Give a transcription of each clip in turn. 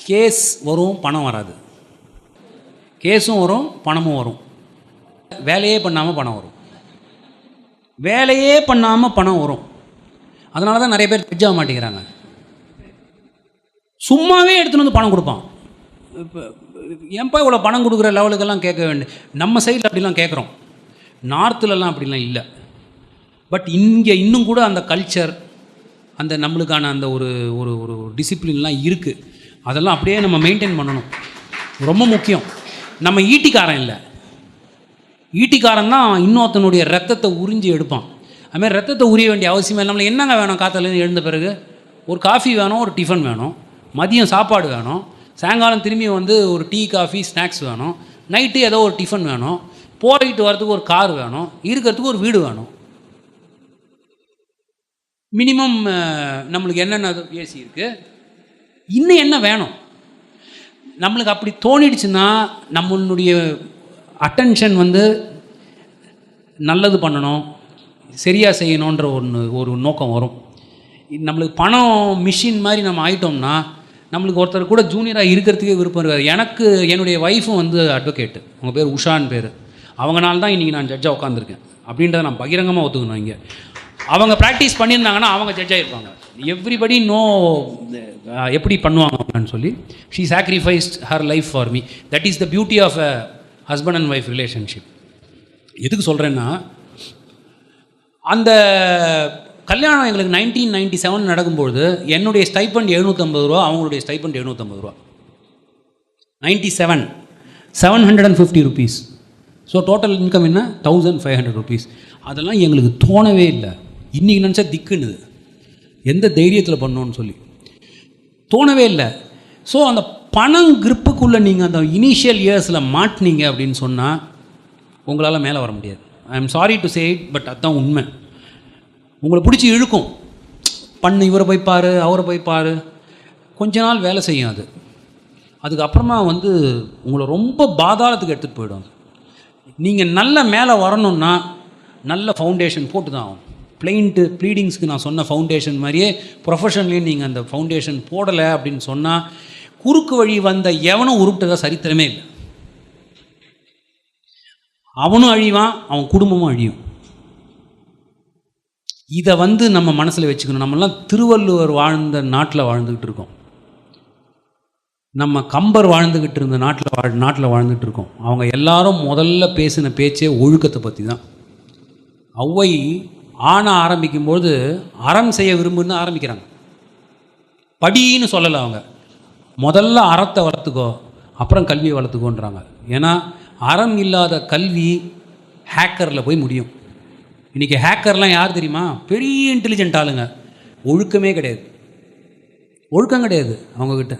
Case வரும், பணம் வராது. கேஸும் வரும், பணமும் வரும். வேலையே பண்ணாமல் பணம் வரும். வேலையே பண்ணாமல் பணம் வரும். அதனால தான் நிறைய பேர் ஜட்ஜ் ஆக மாட்டேங்கிறாங்க. சும்மாவே எடுத்துகிட்டு வந்து பணம் கொடுப்பான். இப்போ ஏன்ப்பா இவ்வளோ பணம் கொடுக்குற லெவலுக்கெல்லாம் கேட்க வேண்டிய, நம்ம சைடில் அப்படிலாம் கேட்குறோம், நார்த்துலலாம் அப்படிலாம் இல்லை. பட் இங்கே இன்னும் கூட அந்த கல்ச்சர், அந்த நம்மளுக்கான அந்த ஒரு ஒரு ஒரு டிசிப்ளின்லாம் இருக்குது. அதெல்லாம் அப்படியே நம்ம மெயின்டைன் பண்ணணும், ரொம்ப முக்கியம். நம்ம ஈட்டிக்காரன் இல்லை, ஈட்டிக்காரன் தான் இன்னொருத்தனுடைய ரத்தத்தை உறிஞ்சி எடுப்பான். அதுமாதிரி ரத்தத்தை உரிய வேண்டிய அவசியமே இல்லை. நம்மளுக்கு என்னங்க வேணும்? காத்தாலேருந்து எழுந்த பிறகு ஒரு காஃபி வேணும், ஒரு டிஃபன் வேணும், மதியம் சாப்பாடு வேணும், சாயங்காலம் திரும்பி வந்து ஒரு டீ காஃபி ஸ்நாக்ஸ் வேணும், நைட்டு ஏதோ ஒரு டிஃபன் வேணும், போயிட்டு வரதுக்கு ஒரு கார் வேணும், இருக்கிறதுக்கு ஒரு வீடு வேணும். மினிமம் நம்மளுக்கு என்னென்ன ஏசி இருக்குது, இன்னும் என்ன வேணும்? நம்மளுக்கு அப்படி தோணிடுச்சுன்னா நம்மளுடைய அட்டென்ஷன் வந்து நல்லது பண்ணணும், சரியாக செய்யணுன்ற ஒரு நோக்கம் வரும். நம்மளுக்கு பணம் மிஷின் மாதிரி நம்ம ஆகிட்டோம்னா நம்மளுக்கு ஒருத்தர் கூட ஜூனியராக இருக்கிறதுக்கே விருப்பம் இருக்காது. எனக்கு என்னுடைய ஒய்ஃபும் வந்து அட்வொகேட்டு, அவங்க பேர் உஷான்னு பேர். அவங்கனால தான் இன்றைக்கி நான் ஜட்ஜாக உட்காந்துருக்கேன் அப்படின்றத நான் பகிரங்கமாக ஒத்துக்கணும். இங்கே அவங்க ப்ராக்டிஸ் பண்ணியிருந்தாங்கன்னா அவங்க ஜட்ஜாக இருப்பாங்க. எவ்ரிபடி நோ எப்படி பண்ணுவாங்கன்னு சொல்லி. She sacrificed her life for me. That is the beauty of a husband and wife relationship. எதுக்கு சொல்கிறேன்னா, அந்த கல்யாணம் எங்களுக்கு 1997 நடக்கும்பொழுது என்னுடைய ஸ்டைப்பண்ட் 750 ரூபா, அவங்களுடைய ஸ்டைப்பண்ட் 750 ரூபா. 97 750 rupees. ஸோ டோட்டல் இன்கம் என்ன? 1500 rupees. அதெல்லாம் எங்களுக்கு தோணவே இல்லை. இன்றைக்கி நினச்சா திக்குன்னுது, எந்த தைரியத்தில் பண்ணோன்னு சொல்லி தோணவே இல்லை. ஸோ அந்த பணம் கிரிப்புக்குள்ளே நீங்கள் அந்த இனிஷியல் இயர்ஸில் மாட்டினீங்க அப்படின்னு சொன்னால் உங்களால் மேலே வர முடியாது. I am sorry to say it, but அதுதான் உண்மை. உங்களை பிடிச்சி இழுக்கும், பண்ணு, இவரை போய் பாரு, அவரை போய் பாரு, கொஞ்ச நாள் வேலை செய்யும் அது. அதுக்கப்புறமா வந்து உங்களை ரொம்ப பாதாளத்துக்கு எடுத்துகிட்டு போயிடும். நீங்கள் நல்ல மேலே வரணுன்னா நல்ல ஃபவுண்டேஷன் போட்டு தான் ஆகும். ப்ளீடிங்ஸ்க்கு நான் சொன்ன ஃபவுண்டேஷன் மாதிரியே ப்ரொஃபஷன்லேயும் நீங்கள் அந்த ஃபவுண்டேஷன் போடலை அப்படின்னு சொன்னால் குறுக்கு வழி வந்த எவனும் உருப்பிட்டதாக சரித்திரமே இல்லை. அவனும் அழிவான், அவன் குடும்பமும் அழியும். இதை வந்து நம்ம மனசில் வச்சுக்கணும். நம்மெல்லாம் திருவள்ளுவர் வாழ்ந்த நாட்டில் வாழ்ந்துக்கிட்டு இருக்கோம், நம்ம கம்பர் வாழ்ந்துக்கிட்டு இருந்த நாட்டில் வாழ்ந்துகிட்டு இருக்கோம். அவங்க எல்லாரும் முதல்ல பேசின பேச்சே ஒழுக்கத்தை பற்றி தான். ஔவை ஆண ஆரம்பிக்கும்போது அறம் செய்ய விரும்புன்னு ஆரம்பிக்கிறாங்க. படின்னு சொல்லலை, அவங்க முதல்ல அறத்தை வளர்த்துக்கோ, அப்புறம் கல்வியை வளர்த்துக்கோன்றாங்க. ஏன்னா அறம் இல்லாத கல்வி ஹேக்கரில் போய் முடியும். இன்றைக்கி ஹேக்கர்லாம் யார் தெரியுமா? பெரிய இன்டெலிஜென்ட் ஆளுங்க. ஒழுக்கமே கிடையாது, ஒழுக்கம் கிடையாது அவங்கக்கிட்ட.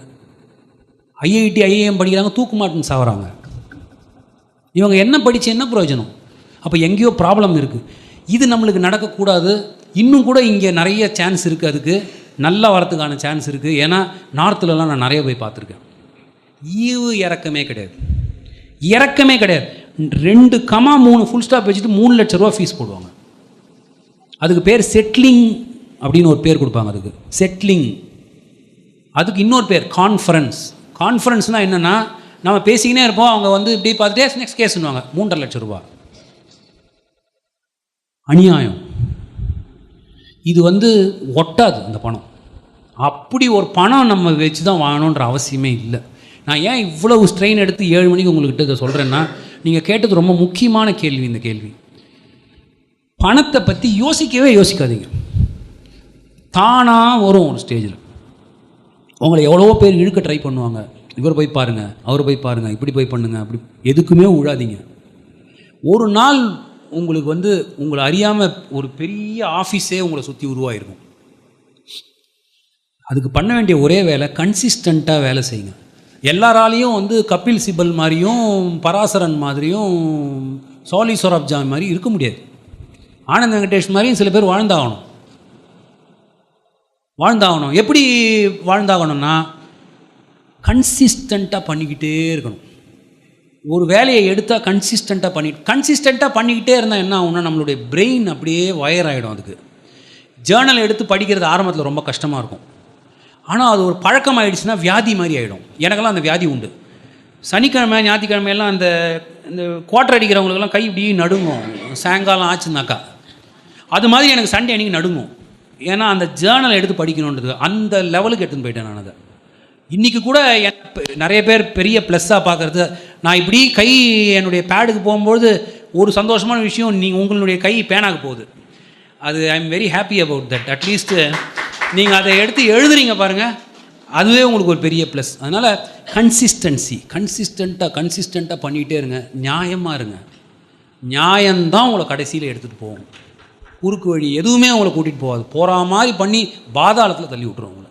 ஐஐடி ஐஏஎம் படிக்கிறாங்க, தூக்கு மாட்டுன்னு சாவறாங்க. இவங்க என்ன படித்து என்ன பிரயோஜனம்? அப்போ எங்கேயோ ப்ராப்ளம் இருக்குது. இது நம்மளுக்கு நடக்கக்கூடாது. இன்னும் கூட இங்கே நிறைய சான்ஸ் இருக்குது, அதுக்கு நல்லா வரத்துக்கான சான்ஸ் இருக்குது. ஏன்னா நார்த்துலலாம் நான் நிறைய போய் பார்த்துருக்கேன். ஈவு இறக்கமே கிடையாது, இறக்கமே கிடையாது. 2,3 ஃபுல் ஸ்டாப் வச்சுட்டு 3 லட்ச ரூபா ஃபீஸ் போடுவாங்க. அதுக்கு பேர் செட்டிலிங் அப்படின்னு ஒரு பேர் கொடுப்பாங்க. அதுக்கு செட்டிலிங். அதுக்கு இன்னொரு பேர் கான்ஃபரன்ஸ். கான்ஃபரன்ஸ்னால் என்னென்னா, நம்ம பேசிக்கினே இருப்போம், அவங்க வந்து இப்படி பார்த்துட்டே நெக்ஸ்ட் கேஸ்ன்னுவாங்க. 3.5 லட்ச ரூபா. அநியாயம். இது வந்து ஒட்டாது அந்த பணம். அப்படி ஒரு பணம் நம்ம வச்சு தான் வாங்கணுன்ற அவசியமே இல்லை. நான் ஏன் இவ்வளவு ஸ்ட்ரெயின் எடுத்து 7 மணிக்கு உங்கள்கிட்ட இதை சொல்கிறேன்னா, நீங்கள் கேட்டது ரொம்ப முக்கியமான கேள்வி. இந்த கேள்வி, பணத்தை பற்றி யோசிக்காதீங்க. தானாக வரும் ஒரு ஸ்டேஜில். உங்களை எவ்வளோ பேர் இழுக்க ட்ரை பண்ணுவாங்க. இவர் போய் பாருங்கள், அவர் போய் பாருங்கள், இப்படி போய் பண்ணுங்கள், அப்படி எதுக்குமே விழாதீங்க. ஒரு நாள் உங்களுக்கு வந்து உங்களை அறியாமல் ஒரு பெரிய ஆஃபீஸே உங்களை சுற்றி உருவாயிருக்கும். அதுக்கு பண்ண வேண்டிய ஒரே வேலை, கன்சிஸ்டண்ட்டாக வேலை செய்யுங்க. எல்லாராலையும் வந்து கபில் சிபல் மாதிரியும் பராசரன் மாதிரியும் சோலி சொராப்ஜா மாதிரி இருக்க முடியாது. ஆனந்த் வெங்கடேஷ் மாதிரியும் சில பேர் வாழ்ந்தாகணும். எப்படி வாழ்ந்தாகணும்னா, கன்சிஸ்டண்ட்டாக பண்ணிக்கிட்டே இருக்கணும். ஒரு வேலையை எடுத்தால் கன்சிஸ்டண்ட்டாக பண்ணிக்கிட்டே இருந்தால் என்ன ஆகும்னா, நம்மளுடைய பிரெயின் அப்படியே வயர் ஆகிடும். அதுக்கு ஜேர்னல் எடுத்து படிக்கிறது ஆரம்பத்தில் ரொம்ப கஷ்டமாக இருக்கும். ஆனால் அது ஒரு பழக்கமாகிடுச்சுன்னா வியாதி மாதிரி ஆகிடும். எனக்கெல்லாம் அந்த வியாதி உண்டு. சனிக்கிழமை ஞாயிற்றுக்கிழமையெல்லாம் இந்த குவார்டர் அடிக்கிறவங்களுக்கெல்லாம் கை இப்படி நடுங்கும் சாயங்காலம் ஆச்சுனாக்கா. அது மாதிரி எனக்கு சண்டே அன்றைக்கி நடுங்கும். ஏன்னா அந்த ஜேர்னலை எடுத்து படிக்கணுன்றது அந்த லெவலுக்கு எடுத்துன்னு போயிட்டேன் நான். அதை இன்றைக்கி கூட நிறைய பேர் பெரிய ப்ளஸ்ஸாக பார்க்குறது, நான் இப்படி கை என்னுடைய பேடுக்கு போகும்போது ஒரு சந்தோஷமான விஷயம், நீங்கள் உங்களுடைய கை பேனாக போகுது. அது I am very happy about that. At least நீங்கள் அதை எடுத்து எழுதுறீங்க பாருங்கள், அதுவே உங்களுக்கு ஒரு பெரிய ப்ளஸ். அதனால் கன்சிஸ்டண்ட்டாக பண்ணிகிட்டே இருங்க. நியாயமாக இருங்க. நியாயம்தான் உங்களை கடைசியில் எடுத்துகிட்டு போகும். குறுக்கு வழி எதுவுமே உங்களை கூட்டிகிட்டு போகாது. போகிற மாதிரி பண்ணி பாதாளத்தில் தள்ளி விட்டுரும் உங்களை.